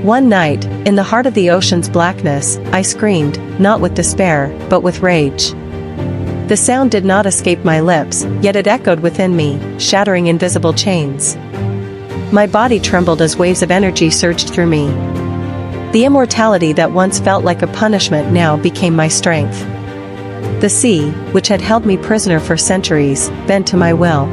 One night, in the heart of the ocean's blackness, I screamed, not with despair, but with rage. The sound did not escape my lips, yet it echoed within me, shattering invisible chains. My body trembled as waves of energy surged through me. The immortality that once felt like a punishment now became my strength. The sea, which had held me prisoner for centuries, bent to my will.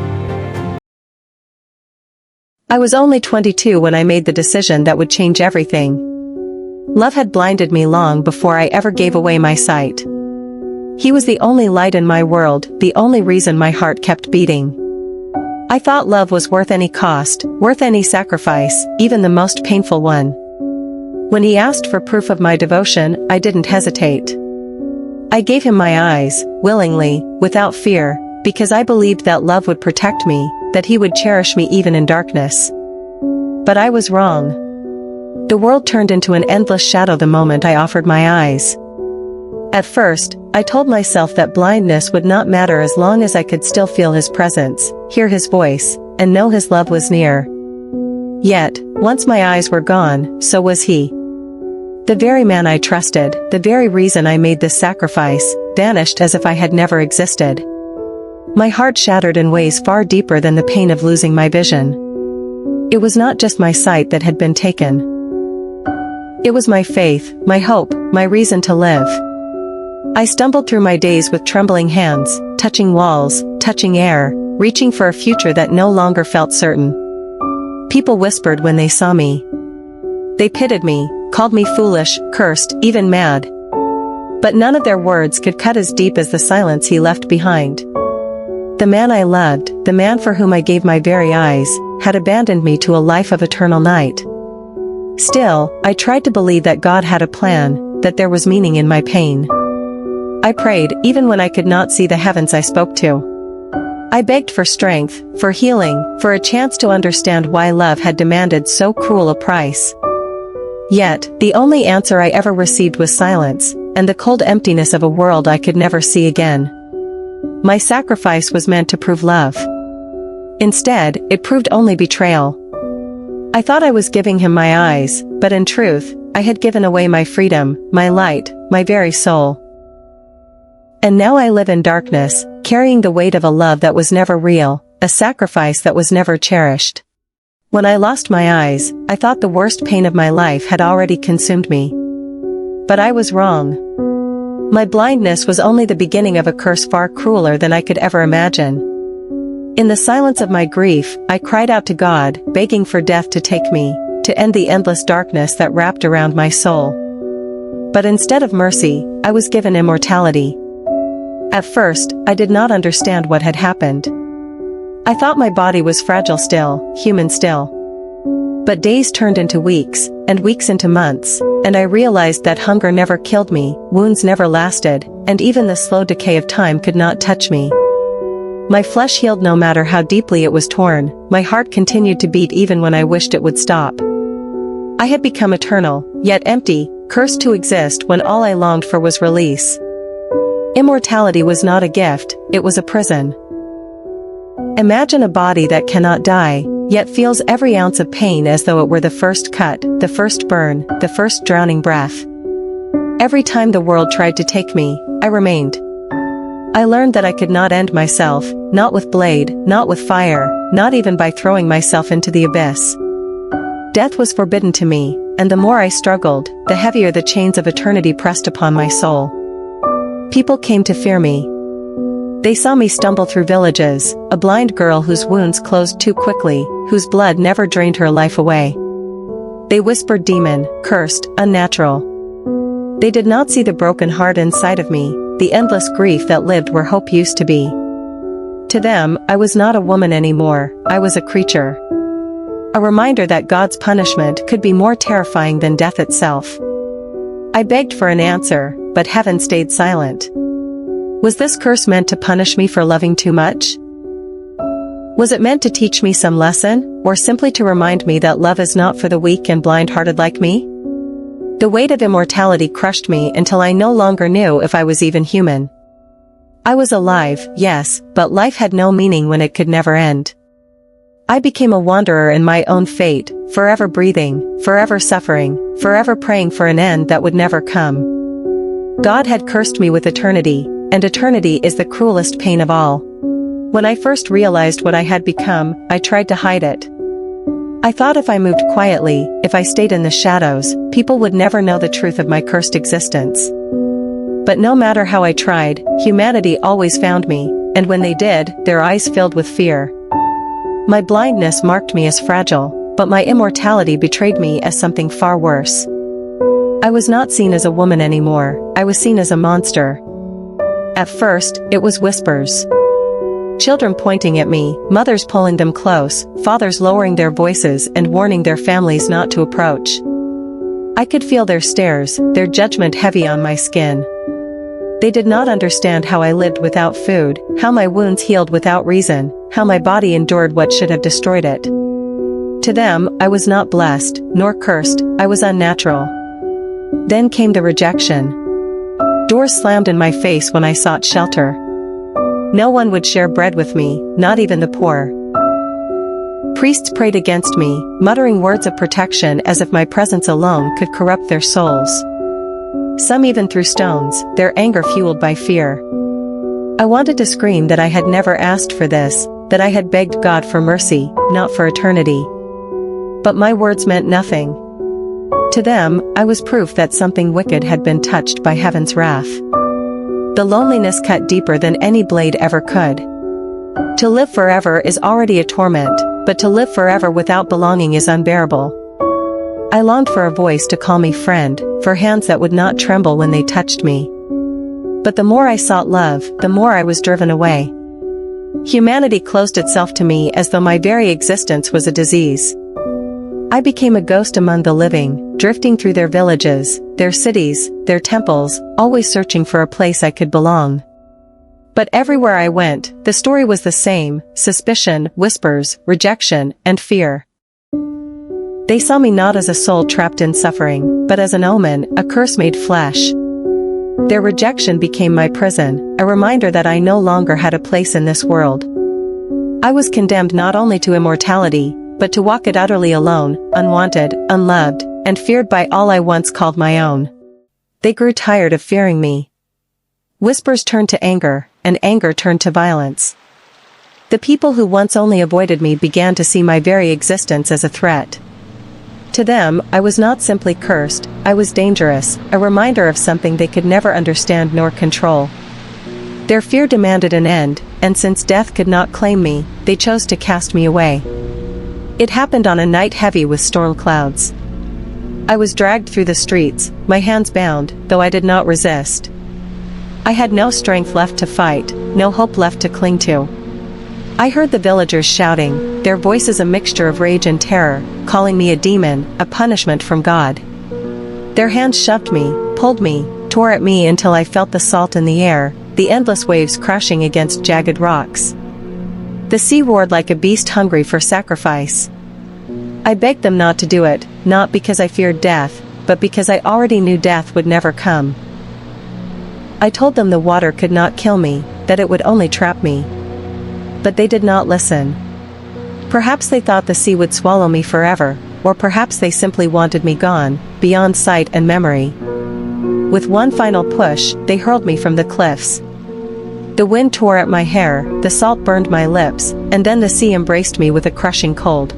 I was only 22 when I made the decision that would change everything. Love had blinded me long before I ever gave away my sight. He was the only light in my world, the only reason my heart kept beating. I thought love was worth any cost, worth any sacrifice, even the most painful one. When he asked for proof of my devotion, I didn't hesitate. I gave him my eyes, willingly, without fear, because I believed that love would protect me, that he would cherish me even in darkness. But I was wrong. The world turned into an endless shadow the moment I offered my eyes. At first, I told myself that blindness would not matter as long as I could still feel his presence, hear his voice, and know his love was near. Yet, once my eyes were gone, so was he. The very man I trusted, the very reason I made this sacrifice, vanished as if I had never existed. My heart shattered in ways far deeper than the pain of losing my vision. It was not just my sight that had been taken. It was my faith, my hope, my reason to live. I stumbled through my days with trembling hands, touching walls, touching air, reaching for a future that no longer felt certain. People whispered when they saw me. They pitied me, called me foolish, cursed, even mad. But none of their words could cut as deep as the silence he left behind. The man I loved, the man for whom I gave my very eyes, had abandoned me to a life of eternal night. Still, I tried to believe that God had a plan, that there was meaning in my pain. I prayed, even when I could not see the heavens I spoke to. I begged for strength, for healing, for a chance to understand why love had demanded so cruel a price. Yet, the only answer I ever received was silence, and the cold emptiness of a world I could never see again. My sacrifice was meant to prove love. Instead, it proved only betrayal. I thought I was giving him my eyes, but in truth, I had given away my freedom, my light, my very soul. And now I live in darkness, carrying the weight of a love that was never real, a sacrifice that was never cherished. When I lost my eyes, I thought the worst pain of my life had already consumed me. But I was wrong. My blindness was only the beginning of a curse far crueler than I could ever imagine. In the silence of my grief, I cried out to God, begging for death to take me, to end the endless darkness that wrapped around my soul. But instead of mercy, I was given immortality. At first, I did not understand what had happened. I thought my body was fragile still, human still. But days turned into weeks, and weeks into months, and I realized that hunger never killed me, wounds never lasted, and even the slow decay of time could not touch me. My flesh healed no matter how deeply it was torn, my heart continued to beat even when I wished it would stop. I had become eternal, yet empty, cursed to exist when all I longed for was release. Immortality was not a gift, it was a prison. Imagine a body that cannot die, yet feels every ounce of pain as though it were the first cut, the first burn, the first drowning breath. Every time the world tried to take me, I remained. I learned that I could not end myself, not with blade, not with fire, not even by throwing myself into the abyss. Death was forbidden to me, and the more I struggled, the heavier the chains of eternity pressed upon my soul. People came to fear me. They saw me stumble through villages, a blind girl whose wounds closed too quickly, whose blood never drained her life away. They whispered demon, cursed, unnatural. They did not see the broken heart inside of me, the endless grief that lived where hope used to be. To them, I was not a woman anymore, I was a creature. A reminder that God's punishment could be more terrifying than death itself. I begged for an answer, but heaven stayed silent. Was this curse meant to punish me for loving too much? Was it meant to teach me some lesson, or simply to remind me that love is not for the weak and blind-hearted like me? The weight of immortality crushed me until I no longer knew if I was even human. I was alive, yes, but life had no meaning when it could never end. I became a wanderer in my own fate, forever breathing, forever suffering, forever praying for an end that would never come. God had cursed me with eternity, and eternity is the cruelest pain of all. When I first realized what I had become, I tried to hide it. I thought if I moved quietly, if I stayed in the shadows, people would never know the truth of my cursed existence. But no matter how I tried, humanity always found me, and when they did, their eyes filled with fear. My blindness marked me as fragile, but my immortality betrayed me as something far worse. I was not seen as a woman anymore, I was seen as a monster. At first, it was whispers. Children pointing at me, mothers pulling them close, fathers lowering their voices and warning their families not to approach. I could feel their stares, their judgment heavy on my skin. They did not understand how I lived without food, how my wounds healed without reason, how my body endured what should have destroyed it. To them, I was not blessed, nor cursed, I was unnatural. Then came the rejection. Doors slammed in my face when I sought shelter. No one would share bread with me, not even the poor. Priests prayed against me, muttering words of protection as if my presence alone could corrupt their souls. Some even threw stones, their anger fueled by fear. I wanted to scream that I had never asked for this, that I had begged God for mercy, not for eternity. But my words meant nothing. To them, I was proof that something wicked had been touched by heaven's wrath. The loneliness cut deeper than any blade ever could. To live forever is already a torment, but to live forever without belonging is unbearable. I longed for a voice to call me friend, for hands that would not tremble when they touched me. But the more I sought love, the more I was driven away. Humanity closed itself to me as though my very existence was a disease. I became a ghost among the living, drifting through their villages, their cities, their temples, always searching for a place I could belong. But everywhere I went, the story was the same: suspicion, whispers, rejection, and fear. They saw me not as a soul trapped in suffering, but as an omen, a curse made flesh. Their rejection became my prison, a reminder that I no longer had a place in this world. I was condemned not only to immortality, but to walk it utterly alone, unwanted, unloved, and feared by all I once called my own. They grew tired of fearing me. Whispers turned to anger, and anger turned to violence. The people who once only avoided me began to see my very existence as a threat. To them, I was not simply cursed, I was dangerous, a reminder of something they could never understand nor control. Their fear demanded an end, and since death could not claim me, they chose to cast me away. It happened on a night heavy with storm clouds. I was dragged through the streets, my hands bound, though I did not resist. I had no strength left to fight, no hope left to cling to. I heard the villagers shouting, their voices a mixture of rage and terror, calling me a demon, a punishment from God. Their hands shoved me, pulled me, tore at me until I felt the salt in the air, the endless waves crashing against jagged rocks. The sea roared like a beast hungry for sacrifice. I begged them not to do it, not because I feared death, but because I already knew death would never come. I told them the water could not kill me, that it would only trap me. But they did not listen. Perhaps they thought the sea would swallow me forever, or perhaps they simply wanted me gone, beyond sight and memory. With one final push, they hurled me from the cliffs. The wind tore at my hair, the salt burned my lips, and then the sea embraced me with a crushing cold.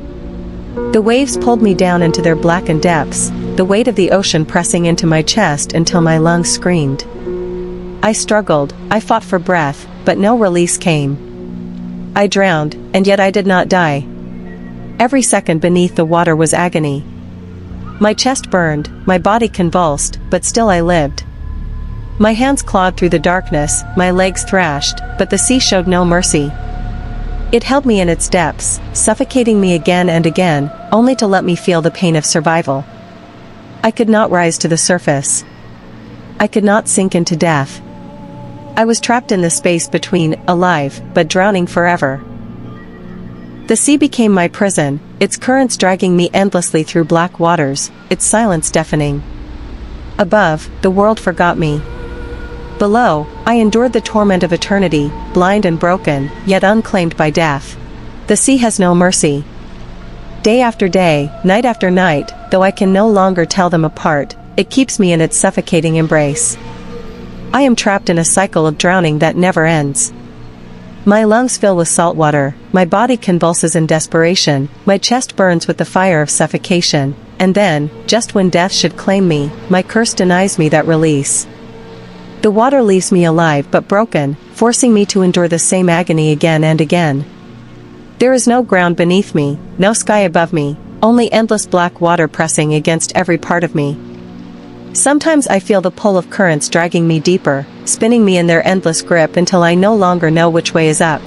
The waves pulled me down into their blackened depths, the weight of the ocean pressing into my chest until my lungs screamed. I struggled, I fought for breath, but no release came. I drowned, and yet I did not die. Every second beneath the water was agony. My chest burned, my body convulsed, but still I lived. My hands clawed through the darkness, my legs thrashed, but the sea showed no mercy. It held me in its depths, suffocating me again and again, only to let me feel the pain of survival. I could not rise to the surface. I could not sink into death. I was trapped in the space between, alive, but drowning forever. The sea became my prison, its currents dragging me endlessly through black waters, its silence deafening. Above, the world forgot me. Below, I endured the torment of eternity, blind and broken, yet unclaimed by death. The sea has no mercy. Day after day, night after night, though I can no longer tell them apart, it keeps me in its suffocating embrace. I am trapped in a cycle of drowning that never ends. My lungs fill with salt water, my body convulses in desperation, my chest burns with the fire of suffocation, and then, just when death should claim me, my curse denies me that release. The water leaves me alive but broken, forcing me to endure the same agony again and again. There is no ground beneath me, no sky above me, only endless black water pressing against every part of me. Sometimes I feel the pull of currents dragging me deeper, spinning me in their endless grip until I no longer know which way is up.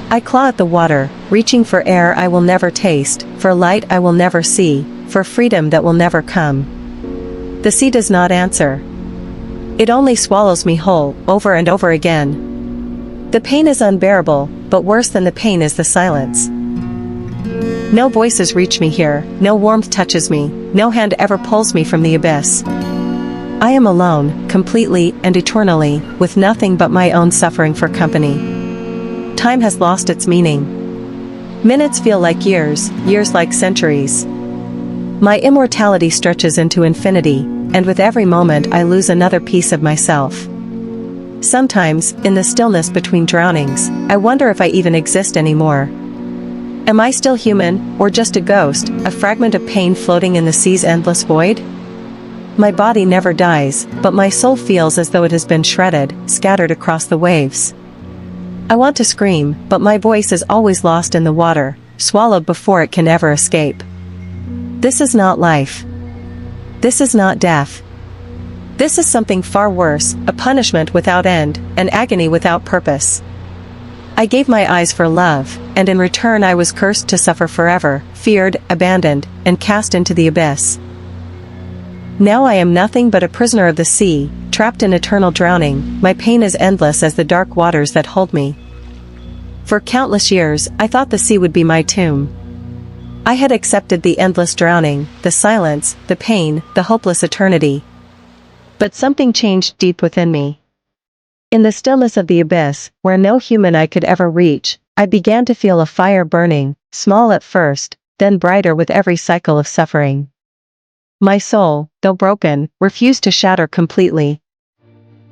I claw at the water, reaching for air I will never taste, for light I will never see, for freedom that will never come. The sea does not answer. It only swallows me whole, over and over again. The pain is unbearable, but worse than the pain is the silence. No voices reach me here, no warmth touches me, no hand ever pulls me from the abyss. I am alone, completely and eternally, with nothing but my own suffering for company. Time has lost its meaning. Minutes feel like years, years like centuries. My immortality stretches into infinity, and with every moment I lose another piece of myself. Sometimes, in the stillness between drownings, I wonder if I even exist anymore. Am I still human, or just a ghost, a fragment of pain floating in the sea's endless void? My body never dies, but my soul feels as though it has been shredded, scattered across the waves. I want to scream, but my voice is always lost in the water, swallowed before it can ever escape. This is not life. This is not death. This is something far worse, a punishment without end, an agony without purpose. I gave my eyes for love, and in return I was cursed to suffer forever, feared, abandoned, and cast into the abyss. Now I am nothing but a prisoner of the sea, trapped in eternal drowning. My pain is endless as the dark waters that hold me. For countless years, I thought the sea would be my tomb. I had accepted the endless drowning, the silence, the pain, the hopeless eternity. But something changed deep within me. In the stillness of the abyss, where no human eye could ever reach, I began to feel a fire burning, small at first, then brighter with every cycle of suffering. My soul, though broken, refused to shatter completely.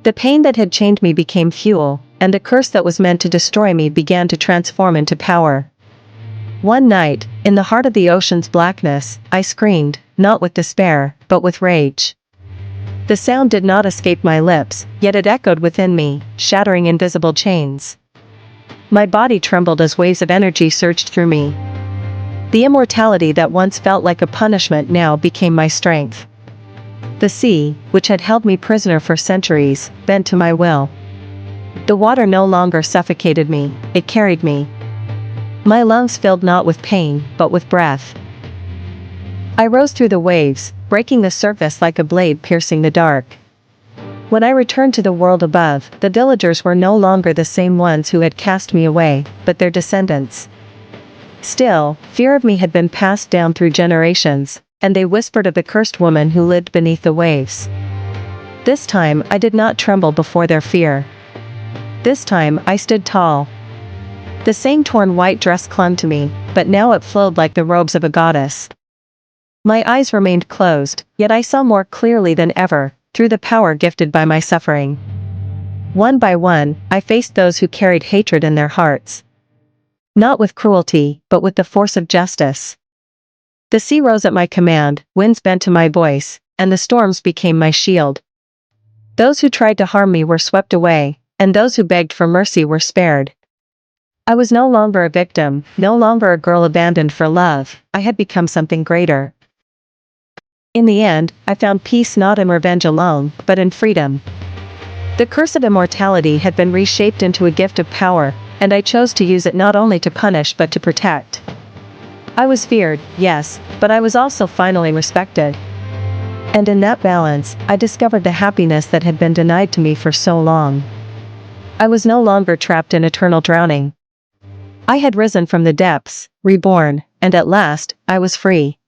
The pain that had chained me became fuel, and the curse that was meant to destroy me began to transform into power. One night, in the heart of the ocean's blackness, I screamed, not with despair, but with rage. The sound did not escape my lips, yet it echoed within me, shattering invisible chains. My body trembled as waves of energy surged through me. The immortality that once felt like a punishment now became my strength. The sea, which had held me prisoner for centuries, bent to my will. The water no longer suffocated me, it carried me. My lungs filled not with pain, but with breath. I rose through the waves, breaking the surface like a blade piercing the dark. When I returned to the world above, the villagers were no longer the same ones who had cast me away, but their descendants. Still, fear of me had been passed down through generations, and they whispered of the cursed woman who lived beneath the waves. This time I did not tremble before their fear. This time I stood tall. The same torn white dress clung to me, but now it flowed like the robes of a goddess. My eyes remained closed, yet I saw more clearly than ever, through the power gifted by my suffering. One by one, I faced those who carried hatred in their hearts. Not with cruelty, but with the force of justice. The sea rose at my command, winds bent to my voice, and the storms became my shield. Those who tried to harm me were swept away, and those who begged for mercy were spared. I was no longer a victim, no longer a girl abandoned for love, I had become something greater. In the end, I found peace not in revenge alone, but in freedom. The curse of immortality had been reshaped into a gift of power, and I chose to use it not only to punish but to protect. I was feared, yes, but I was also finally respected. And in that balance, I discovered the happiness that had been denied to me for so long. I was no longer trapped in eternal drowning. I had risen from the depths, reborn, and at last, I was free.